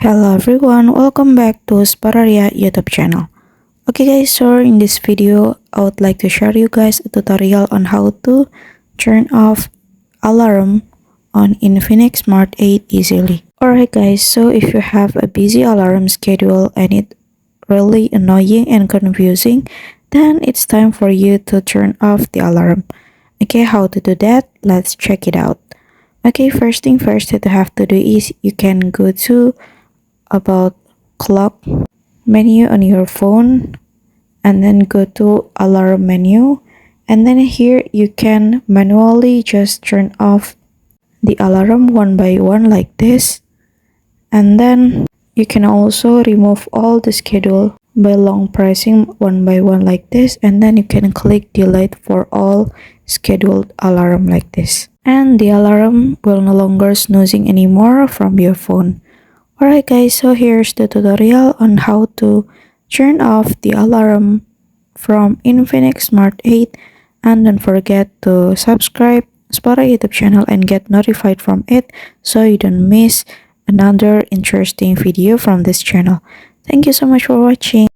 Hello everyone, welcome back to Spararia YouTube channel. Okay guys, so in this video, I would like to share you guys a tutorial on how to turn off alarm on Infinix Smart 8 easily. Alright guys, so if you have a busy alarm schedule and it's really annoying and confusing, then it's time for you to turn off the alarm. Okay, how to do that? Let's check it out. Okay, first thing first that you have to do is you can go to about clock menu on your phone and then go to alarm menu, and then here you can manually just turn off the alarm one by one like this, and then you can also remove all the schedule by long pressing one by one like this, and then you can click delete for all scheduled alarm like this, and the alarm will no longer snoozing anymore from your phone. Alright guys, so here's the tutorial on how to turn off the alarm from Infinix Smart 8, and don't forget to subscribe Spara YouTube channel and get notified from it so you don't miss another interesting video from this channel. Thank you so much for watching.